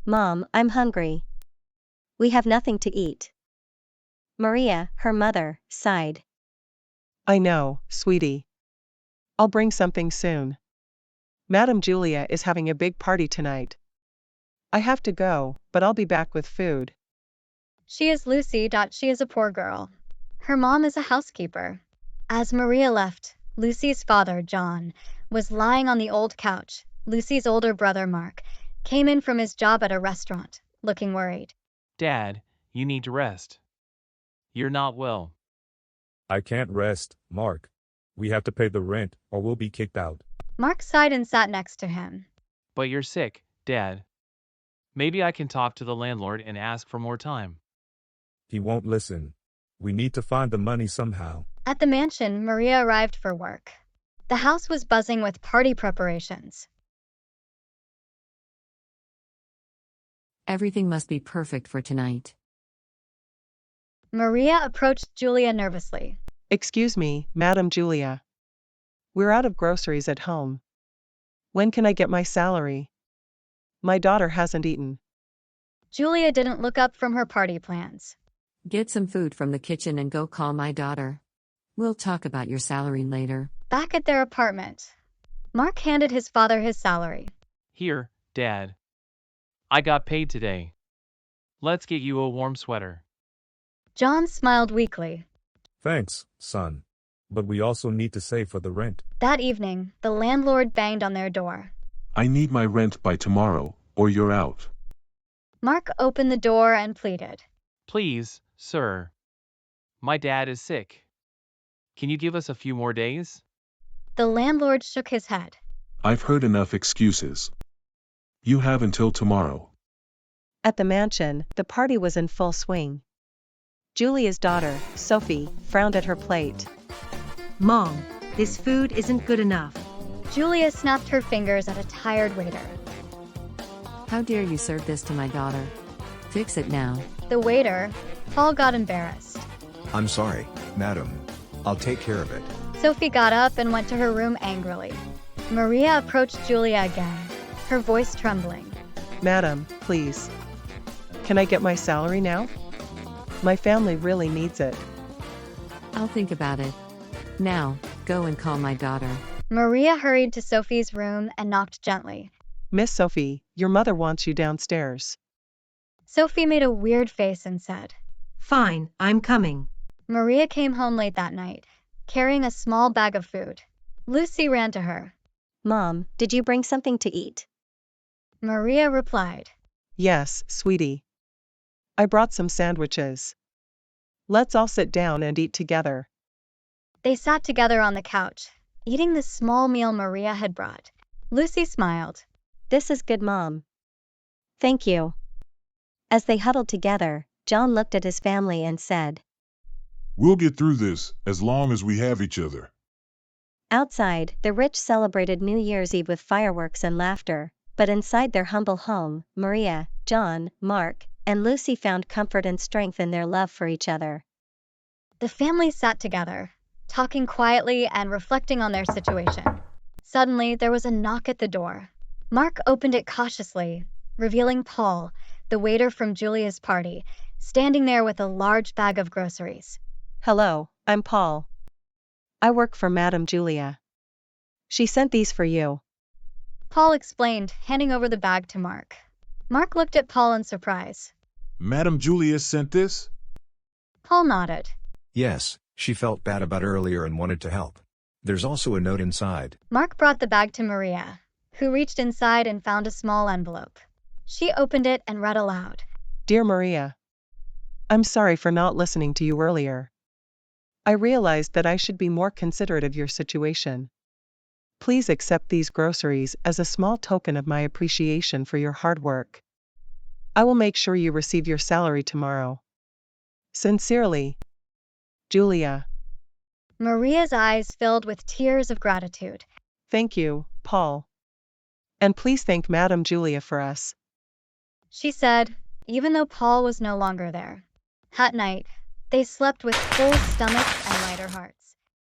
Mom, I'm hungry. We have nothing to eat. Maria, her mother, sighed. I know, sweetie. I'll bring something soon. Madame Julia is having a big party tonight. I have to go, but I'll be back with food. She is Lucy. She is a poor girl. Her mom is a housekeeper. As Maria left, Lucy's father, John, was lying on the old couch. Lucy's older brother, Mark, came in from his job at a restaurant, looking worried. Dad, you need to rest. You're not well. I can't rest, Mark. We have to pay the rent or we'll be kicked out. Mark sighed and sat next to him. But you're sick, Dad. Maybe I can talk to the landlord and ask for more time. He won't listen. We need to find the money somehow. At the mansion, Maria arrived for work. The house was buzzing with party preparations. Everything must be perfect for tonight. Maria approached Julia nervously. Excuse me, Madame Julia. We're out of groceries at home. When can I get my salary? My daughter hasn't eaten. Julia didn't look up from her party plans. Get some food from the kitchen and go call my daughter. We'll talk about your salary later. Back at their apartment, Mark handed his father his salary. Here, Dad. I got paid today. Let's get you a warm sweater. John smiled weakly. Thanks, son. But we also need to save for the rent. That evening, the landlord banged on their door. I need my rent by tomorrow, or you're out. Mark opened the door and pleaded. Please, sir. My dad is sick. Can you give us a few more days? The landlord shook his head. I've heard enough excuses. You have until tomorrow. At the mansion, the party was in full swing. Julia's daughter, Sophie, frowned at her plate. Mom, this food isn't good enough. Julia snapped her fingers at a tired waiter. How dare you serve this to my daughter? Fix it now. The waiter, Paul, got embarrassed. I'm sorry, madam. I'll take care of it. Sophie got up and went to her room angrily. Maria approached Julia again, her voice trembling. Madam, please. Can I get my salary now? My family really needs it. I'll think about it. Now, go and call my daughter. Maria hurried to Sophie's room and knocked gently. Miss Sophie, your mother wants you downstairs. Sophie made a weird face and said, Fine, I'm coming. Maria came home late that night, carrying a small bag of food. Lucy ran to her. Mom, did you bring something to eat? Maria replied. Yes, sweetie. I brought some sandwiches. Let's all sit down and eat together. They sat together on the couch, eating the small meal Maria had brought. Lucy smiled. This is good, Mom. Thank you. As they huddled together, John looked at his family and said, We'll get through this, as long as we have each other. Outside, the rich celebrated New Year's Eve with fireworks and laughter, but inside their humble home, Maria, John, Mark, and Lucy found comfort and strength in their love for each other. The family sat together, talking quietly and reflecting on their situation. Suddenly, there was a knock at the door. Mark opened it cautiously, revealing Paul, the waiter from Julia's party, standing there with a large bag of groceries. Hello, I'm Paul. I work for Madame Julia. She sent these for you. Paul explained, handing over the bag to Mark. Mark looked at Paul in surprise. Madame Julia sent this? Paul nodded. Yes, she felt bad about earlier and wanted to help. There's also a note inside. Mark brought the bag to Maria, who reached inside and found a small envelope. She opened it and read aloud. Dear Maria, I'm sorry for not listening to you earlier. I realized that I should be more considerate of your situation. Please accept these groceries as a small token of my appreciation for your hard work. I will make sure you receive your salary tomorrow. Sincerely, Julia. Maria's eyes filled with tears of gratitude. Thank you, Paul. And please thank Madame Julia for us. She said, even though Paul was no longer there. That night, they slept with full stomachs and lighter hearts.